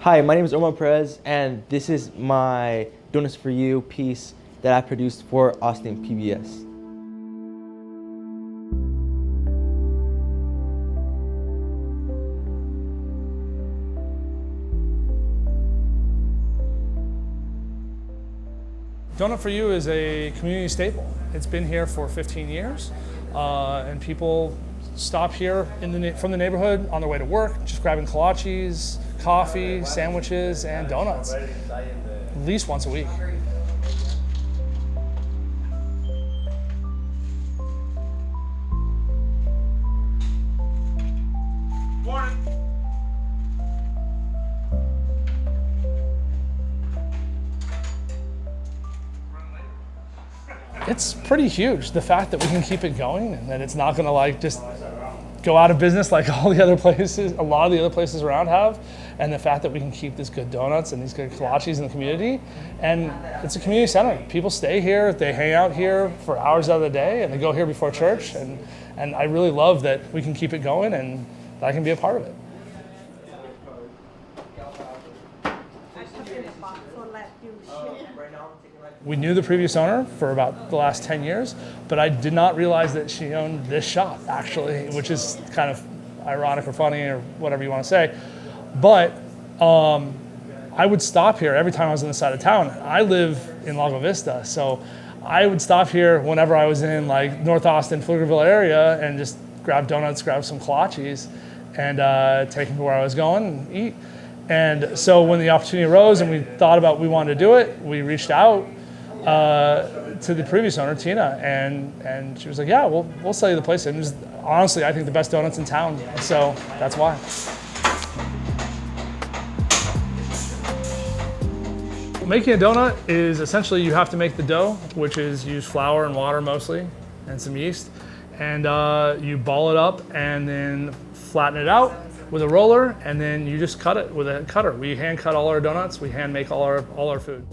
Hi, my name is Homero Perez, and this is my DONUT4U piece that I produced for Austin PBS. DONUT4U is a community staple. It's been here for 15 years, and people stop here from the neighborhood on their way to work, just grabbing kolaches, coffee, sandwiches, and donuts, at least once a week. It's pretty huge, the fact that we can keep it going and that it's not gonna like just go out of business like all the other places, a lot of the other places around have, and the fact that we can keep these good donuts and these good kolaches in the community. And it's a community center. People stay here, they hang out here for hours out of the day, and they go here before church. And I really love that we can keep it going and that I can be a part of it. We knew the previous owner for about the last 10 years, but I did not realize that she owned this shop, actually, which is kind of ironic or funny or whatever you want to say. But I would stop here every time I was on the side of town. I live in Lago Vista, so I would stop here whenever I was in like North Austin, Pflugerville area and just grab donuts, grab some kolaches, and take them to where I was going and eat. And so when the opportunity arose and we thought about we wanted to do it, we reached out to the previous owner, Tina, and she was like, yeah, we'll sell you the place. And it was honestly, I think, the best donuts in town, so that's why. Making a donut is essentially you have to make the dough, which is use flour and water mostly, and some yeast, and you ball it up and then flatten it out with a roller, and then you just cut it with a cutter. We hand cut all our donuts, we hand make all our food.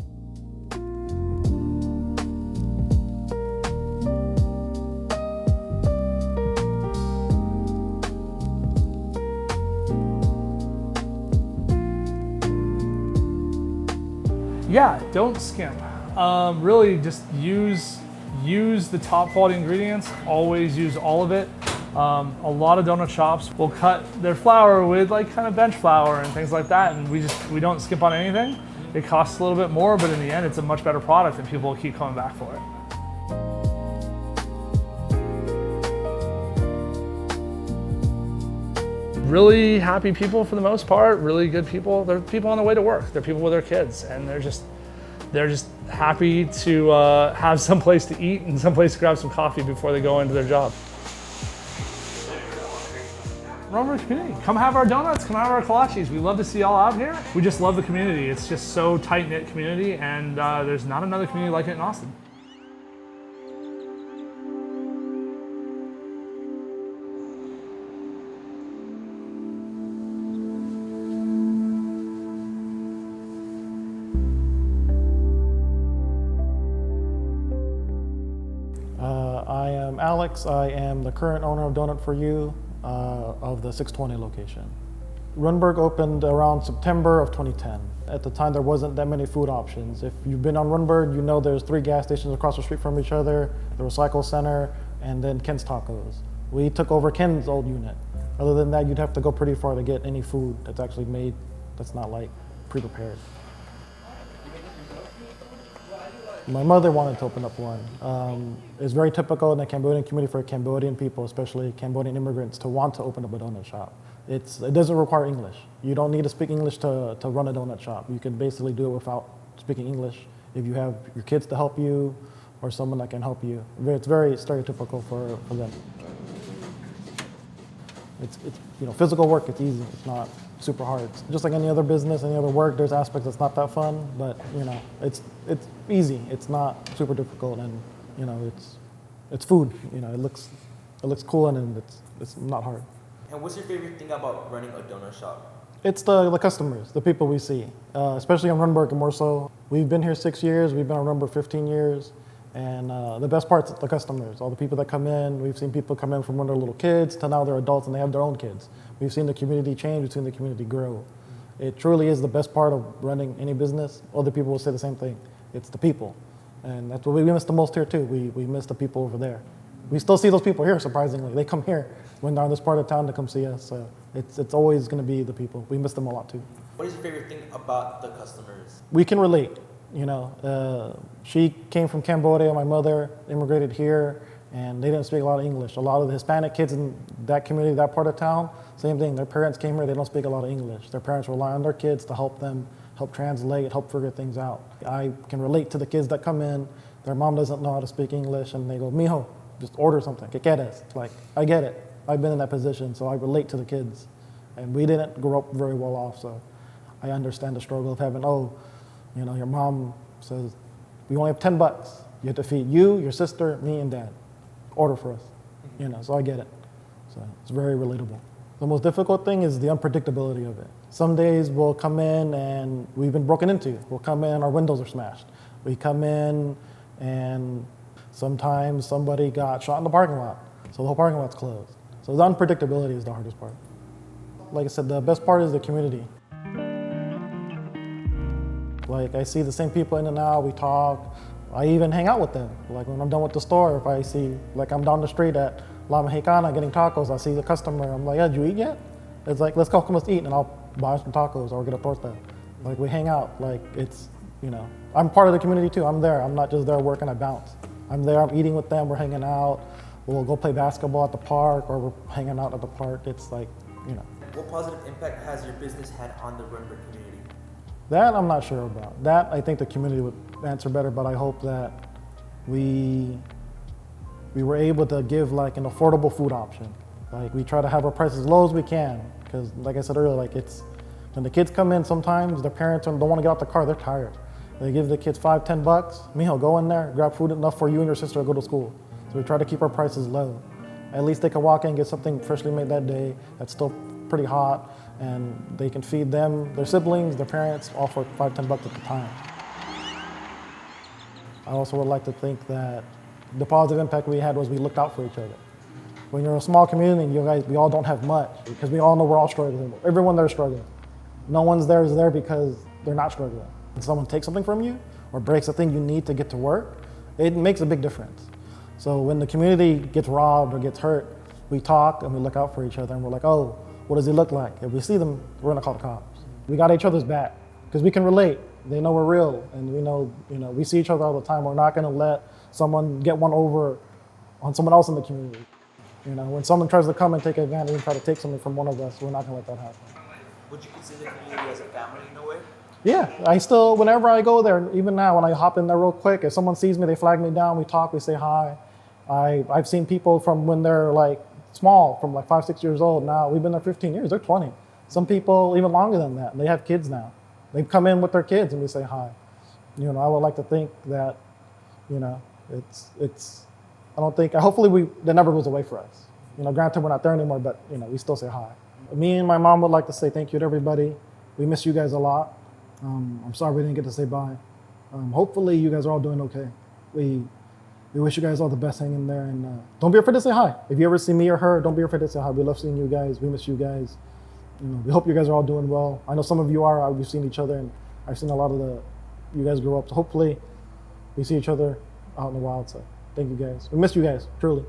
Yeah, don't skimp. Really just use the top quality ingredients, always use all of it. A lot of donut shops will cut their flour with like kind of bench flour and things like that, and we don't skimp on anything. It costs a little bit more, but in the end it's a much better product and people will keep coming back for it. Really happy people for the most part, really good people. They're people on their way to work. They're people with their kids, and they're just happy to have some place to eat and some place to grab some coffee before they go into their job. Rundberg community, come have our donuts, come have our kolaches. We love to see y'all out here. We just love the community. It's just so tight-knit community, and there's not another community like it in Austin. I am Alex. I am the current owner of DONUT4U of the 620 location. Rundberg opened around September of 2010. At the time, there wasn't that many food options. If you've been on Rundberg, you know there's 3 gas stations across the street from each other, the Recycle Center, and then Ken's Tacos. We took over Ken's old unit. Other than that, you'd have to go pretty far to get any food that's actually made that's not like pre-prepared. My mother wanted to open up one. It's very typical in the Cambodian community for Cambodian people, especially Cambodian immigrants, to want to open up a donut shop. It doesn't require English. You don't need to speak English to run a donut shop. You can basically do it without speaking English if you have your kids to help you or someone that can help you. It's very stereotypical for them. It's physical work, it's easy, it's not super hard. Just like any other business, any other work, there's aspects that's not that fun, but it's easy. It's not super difficult, and it's food. It looks cool, and it's not hard. And what's your favorite thing about running a donut shop? It's the customers, the people we see, especially on Rundberg and more so. We've been here 6 years. We've been on Rundberg 15 years. And the best part's the customers, all the people that come in. We've seen people come in from when they're little kids to now they're adults and they have their own kids. We've seen the community change, we've seen the community grow. It truly is the best part of running any business. Other people will say the same thing. It's the people. And that's what we miss the most here too. We miss the people over there. We still see those people here, surprisingly. They come here when they're in this part of town to come see us. So it's always going to be the people. We miss them a lot too. What is your favorite thing about the customers? We can relate. She came from Cambodia. My mother immigrated here, and they didn't speak a lot of English. A lot of the Hispanic kids in that community, that part of town, same thing. Their parents came here. They don't speak a lot of English. Their parents rely on their kids to help them, help translate, help figure things out. I can relate to the kids that come in. Their mom doesn't know how to speak English, and they go, "Mijo, just order something. ¿Qué quieres?" Like, I get it. I've been in that position, so I relate to the kids. And we didn't grow up very well off, so I understand the struggle of having, your mom says, we only have $10. You have to feed you, your sister, me, and dad. Order for us. So I get it. So it's very relatable. The most difficult thing is the unpredictability of it. Some days we'll come in and we've been broken into. We'll come in, our windows are smashed. We come in and sometimes somebody got shot in the parking lot. So the whole parking lot's closed. So the unpredictability is the hardest part. Like I said, the best part is the community. Like, I see the same people in and out, we talk. I even hang out with them. Like, when I'm done with the store, if I see, like, I'm down the street at La Mexicana getting tacos, I see the customer, I'm like, "Yeah, did you eat yet?" It's like, "Let's go, come let's eat," and I'll buy some tacos or get a torta. Like, we hang out. Like, it's, I'm part of the community too. I'm there. I'm not just there working, I bounce. I'm there, I'm eating with them, we're hanging out. We'll go play basketball at the park, or we're hanging out at the park. It's like, What positive impact has your business had on the Rundberg community? That I'm not sure about. That I think the community would answer better, but I hope that we were able to give like an affordable food option. Like, we try to have our prices as low as we can, because like I said earlier, like, it's when the kids come in, sometimes their parents don't want to get out the car, they're tired. They give the kids $5, $10. Mijo, go in there, grab food enough for you and your sister to go to school. So we try to keep our prices low. At least they can walk in and get something freshly made that day that's still pretty hot, and they can feed them, their siblings, their parents, all for $5, $10 at the time. I also would like to think that the positive impact we had was we looked out for each other. When you're a small community, we all don't have much, because we all know we're all struggling. Everyone there is struggling. No one's there is there because they're not struggling. When someone takes something from you or breaks a thing you need to get to work, it makes a big difference. So when the community gets robbed or gets hurt, we talk and we look out for each other, and we're like, "Oh, what does he look like?" If we see them, we're gonna call the cops. We got each other's back because we can relate. They know we're real, and we know, we see each other all the time. We're not gonna let someone get one over on someone else in the community. When someone tries to come and take advantage and try to take something from one of us, we're not gonna let that happen. Would you consider the community as a family in a way? Yeah, I still, whenever I go there, even now when I hop in there real quick, if someone sees me, they flag me down, we talk, we say hi. I've seen people from when they're like small, from like 5, 6 years old. Now we've been there 15 years, they're 20. Some people even longer than that, and they have kids now. They come in with their kids and we say hi. I would like to think that, hopefully that never goes away for us. Granted we're not there anymore, but we still say hi. Me and my mom would like to say thank you to everybody. We miss you guys a lot. I'm sorry we didn't get to say bye. Hopefully you guys are all doing okay. We wish you guys all the best hanging in there, and don't be afraid to say hi. If you ever see me or her, don't be afraid to say hi. We love seeing you guys. We miss you guys. We hope you guys are all doing well. I know some of you are. We've seen each other, and I've seen a lot of you guys grow up. So hopefully we see each other out in the wild. So thank you guys. We miss you guys, truly.